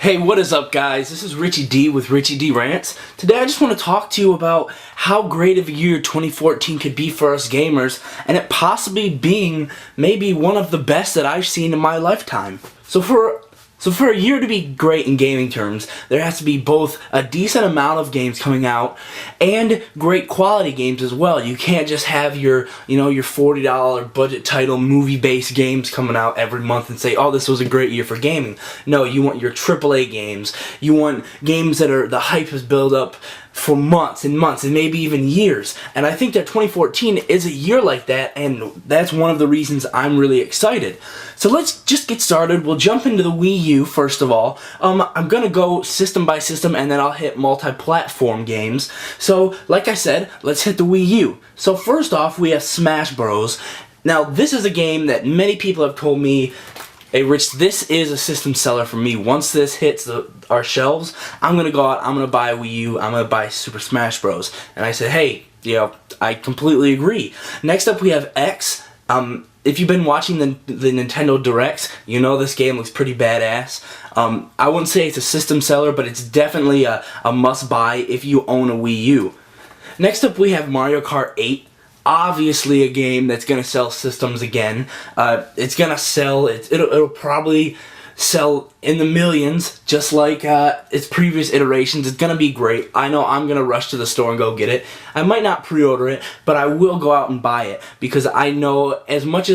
Hey, what is up, guys? This is Richie D with Richie D Rants. Today I just want to talk to you about how great of a year 2014 could be for us gamers, and it possibly being maybe one of the best that I've seen in my lifetime. So for a year to be great in gaming terms, there has to be both a decent amount of games coming out and great quality games as well. You can't just have your $40 budget title movie-based games coming out every month and say, oh, this was a great year for gaming. No, you want your AAA games. You want games that are the hype has built up for months and months and maybe even years. And I think that 2014 is a year like that, and that's one of the reasons I'm really excited. So let's just get started. We'll jump into the Wii U first of all. I'm gonna go system by system and then I'll hit multi-platform games. So like I said, let's hit the Wii U. So first off, we have Smash Bros. Now this is a game that many people have told me, hey Rich, this is a system seller for me. Once this hits our shelves, I'm gonna go out, I'm gonna buy a Wii U, I'm gonna buy Super Smash Bros. And I said, hey, I completely agree. Next up we have X. If you've been watching the Nintendo Directs, you know this game looks pretty badass. I wouldn't say it's a system seller, but it's definitely a must-buy if you own a Wii U. Next up we have Mario Kart 8. Obviously a game that's going to sell systems again. It's going to sell, it'll probably sell in the millions, just like its previous iterations. It's going to be great. I know I'm going to rush to the store and go get it. I might not pre-order it, but I will go out and buy it, because I know as much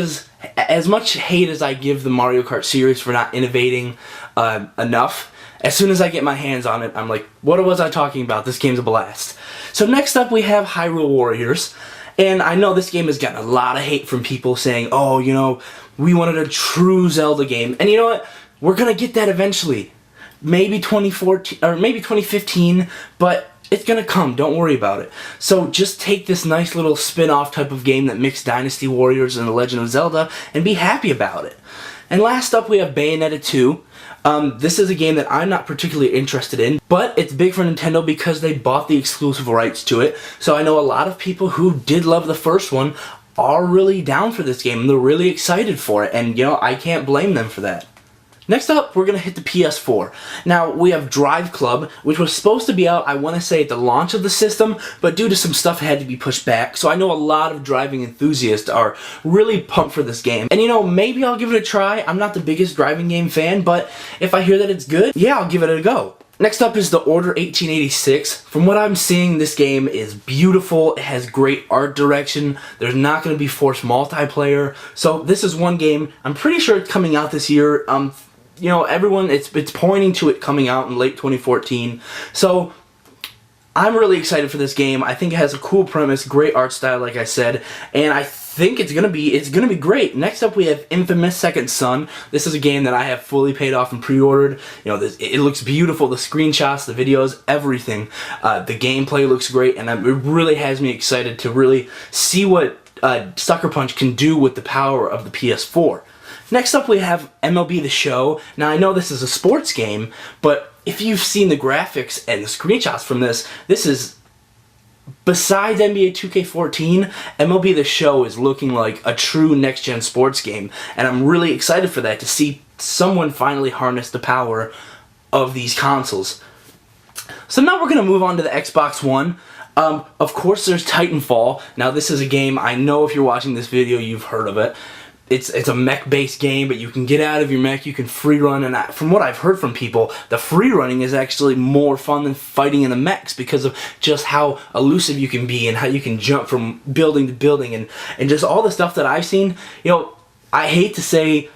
hate as I give the Mario Kart series for not innovating enough, as soon as I get my hands on it, I'm like, what was I talking about? This game's a blast. So next up we have Hyrule Warriors. And I know this game has gotten a lot of hate from people saying, oh, we wanted a true Zelda game. And you know what? We're going to get that eventually. Maybe 2014, or maybe 2015, but it's going to come. Don't worry about it. So just take this nice little spin-off type of game that mixed Dynasty Warriors and The Legend of Zelda and be happy about it. And last up we have Bayonetta 2. This is a game that I'm not particularly interested in, but it's big for Nintendo because they bought the exclusive rights to it. So I know a lot of people who did love the first one are really down for this game, and they're really excited for it, and I can't blame them for that. Next up, we're going to hit the PS4. Now, we have Drive Club, which was supposed to be out, I want to say, at the launch of the system, but due to some stuff, it had to be pushed back. So I know a lot of driving enthusiasts are really pumped for this game. And maybe I'll give it a try. I'm not the biggest driving game fan, but if I hear that it's good, yeah, I'll give it a go. Next up is the Order 1886. From what I'm seeing, this game is beautiful. It has great art direction. There's not going to be forced multiplayer. So this is one game, I'm pretty sure it's coming out this year. Everyone, it's pointing to it coming out in late 2014. So I'm really excited for this game. I think it has a cool premise, great art style, like I said, and I think it's gonna be great. Next up, we have Infamous Second Son. This is a game that I have fully paid off and pre-ordered. It looks beautiful. The screenshots, the videos, everything. The gameplay looks great, and it really has me excited to really see what Sucker Punch can do with the power of the PS4. Next up we have MLB The Show. Now I know this is a sports game, but if you've seen the graphics and the screenshots from this is, besides NBA 2K14, MLB The Show is looking like a true next-gen sports game, and I'm really excited for that, to see someone finally harness the power of these consoles. So now we're going to move on to the Xbox One. Of course there's Titanfall. Now this is a game, I know if you're watching this video you've heard of it. It's a mech-based game, but you can get out of your mech, you can free run, and from what I've heard from people, the free running is actually more fun than fighting in the mechs because of just how elusive you can be and how you can jump from building to building and just all the stuff that I've seen. I hate to say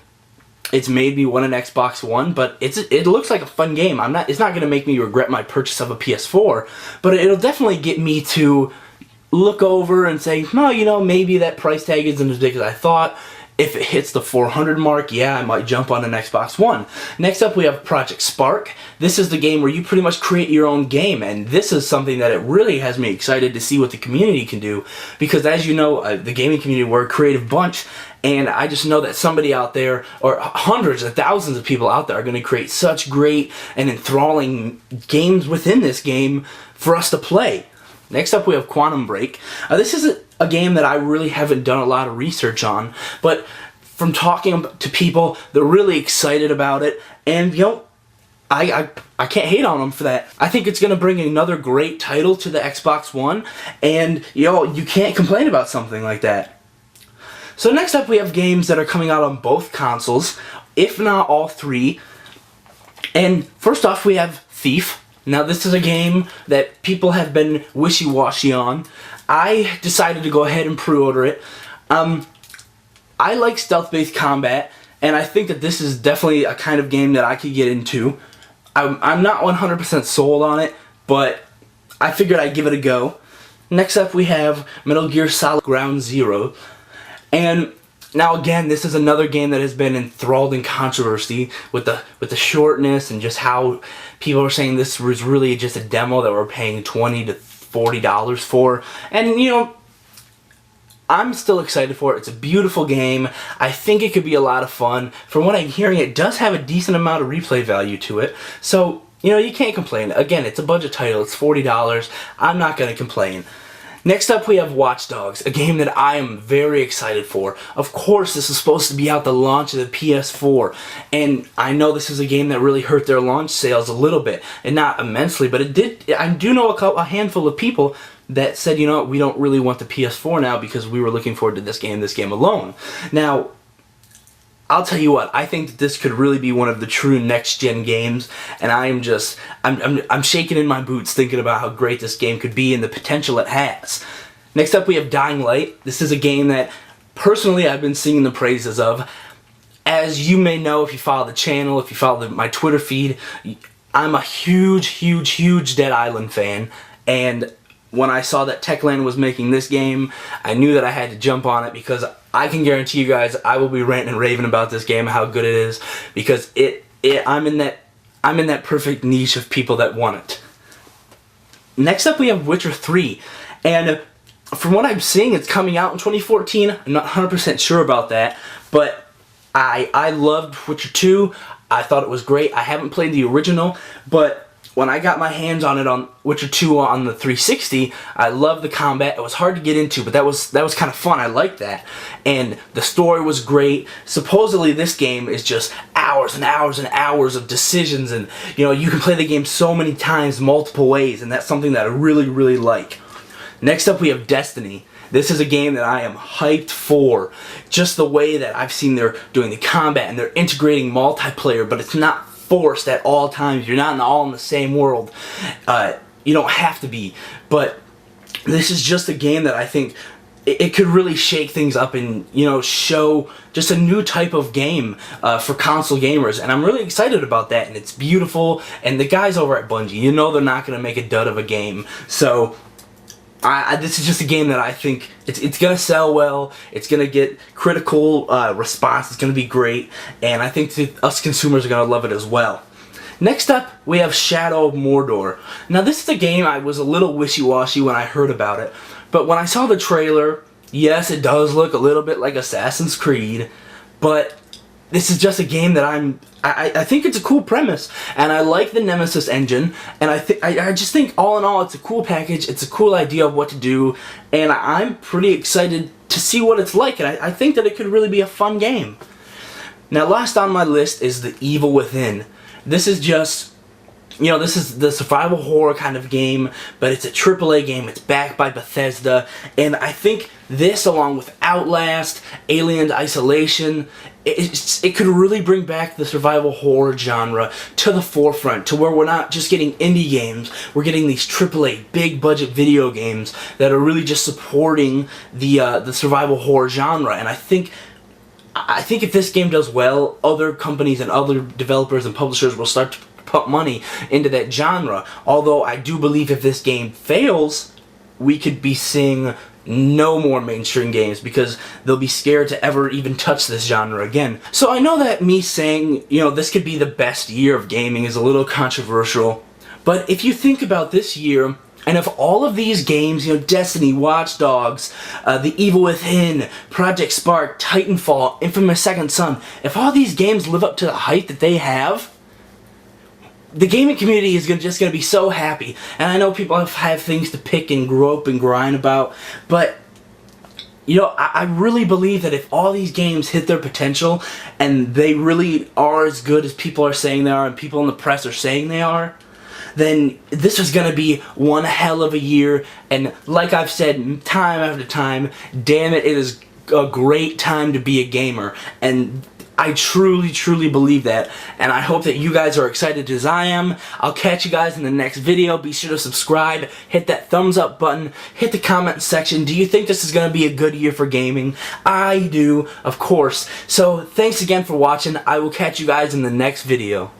it's made me want an Xbox One, but it looks like a fun game. It's not going to make me regret my purchase of a PS4, but it'll definitely get me to look over and say, no, maybe that price tag isn't as big as I thought. If it hits the 400 mark, yeah, I might jump on an Xbox One. Next up, we have Project Spark. This is the game where you pretty much create your own game, and this is something that it really has me excited to see what the community can do, because as you know, the gaming community, we're a creative bunch, and I just know that somebody out there, or hundreds of thousands of people out there, are going to create such great and enthralling games within this game for us to play. Next up we have Quantum Break. This is a game that I really haven't done a lot of research on, but from talking to people, they're really excited about it, and I can't hate on them for that. I think it's going to bring another great title to the Xbox One, and you can't complain about something like that. So next up we have games that are coming out on both consoles, if not all three. And first off we have Thief. Now this is a game that people have been wishy-washy on. I decided to go ahead and pre-order it. I like stealth-based combat, and I think that this is definitely a kind of game that I could get into. I'm not 100% sold on it, but I figured I'd give it a go. Next up we have Metal Gear Solid Ground Zero. And now again, this is another game that has been enthralled in controversy with the shortness and just how people are saying this was really just a demo that we're paying $20 to $40 for. And I'm still excited for it. It's a beautiful game. I think it could be a lot of fun. From what I'm hearing, it does have a decent amount of replay value to it. So, you can't complain. Again, it's a budget title. It's $40. I'm not going to complain. Next up, we have Watch Dogs, a game that I am very excited for. Of course, this is supposed to be out the launch of the PS4, and I know this is a game that really hurt their launch sales a little bit, and not immensely, but it did. I do know a handful of people that said, we don't really want the PS4 now because we were looking forward to this game alone. Now, I'll tell you what, I think that this could really be one of the true next-gen games, and I'm shaking in my boots thinking about how great this game could be and the potential it has. Next up, we have Dying Light. This is a game that, personally, I've been singing the praises of. As you may know, if you follow the channel, if you follow my Twitter feed, I'm a huge Dead Island fan, and when I saw that Techland was making this game, I knew that I had to jump on it because I can guarantee you guys I will be ranting and raving about this game, how good it is, because I'm in that perfect niche of people that want it. Next up we have Witcher 3, and from what I'm seeing it's coming out in 2014. I'm not 100% sure about that, but I loved Witcher 2. I thought it was great. I haven't played the original, but when I got my hands on it on Witcher 2 on the 360, I loved the combat. It was hard to get into, but that was kind of fun. I liked that. And the story was great. Supposedly this game is just hours and hours and hours of decisions, and you can play the game so many times, multiple ways, and that's something that I really like. Next up we have Destiny. This is a game that I am hyped for. Just the way that I've seen they're doing the combat and they're integrating multiplayer, but it's not forced at all times. You're not all in the same world. You don't have to be. But this is just a game that I think it could really shake things up and show just a new type of game for console gamers, and I'm really excited about that. And it's beautiful, and the guys over at Bungie, they're not going to make a dud of a game. So this is just a game that I think it's going to sell well, it's going to get critical response, it's going to be great, and I think us consumers are going to love it as well. Next up, we have Shadow of Mordor. Now this is a game I was a little wishy-washy when I heard about it, but when I saw the trailer, yes, it does look a little bit like Assassin's Creed, but this is just a game that I think it's a cool premise, and I like the Nemesis engine, and I just think all in all it's a cool package, it's a cool idea of what to do, and I'm pretty excited to see what it's like, and I think that it could really be a fun game. Now last on my list is The Evil Within. This is just, this is the survival horror kind of game, but it's a AAA game, it's backed by Bethesda, and I think this, along with Outlast, Alien Isolation, it could really bring back the survival horror genre to the forefront, to where we're not just getting indie games, we're getting these AAA, big budget video games that are really just supporting the survival horror genre, and I think if this game does well, other companies and other developers and publishers will start to put money into that genre. Although I do believe if this game fails, we could be seeing no more mainstream games because they'll be scared to ever even touch this genre again. So I know that me saying, this could be the best year of gaming is a little controversial, but if you think about this year, and if all of these games, Destiny, Watch Dogs, The Evil Within, Project Spark, Titanfall, Infamous Second Son, if all these games live up to the hype that they have, the gaming community is just going to be so happy. And I know people have things to pick and grope and grind about, but You know, I really believe that if all these games hit their potential and they really are as good as people are saying they are and people in the press are saying they are, then this is going to be one hell of a year. And like I've said time after time, damn it, it is a great time to be a gamer. And I truly, truly believe that, and I hope that you guys are excited as I am. I'll catch you guys in the next video. Be sure to subscribe, hit that thumbs up button, hit the comment section. Do you think this is going to be a good year for gaming? I do, of course. So thanks again for watching. I will catch you guys in the next video.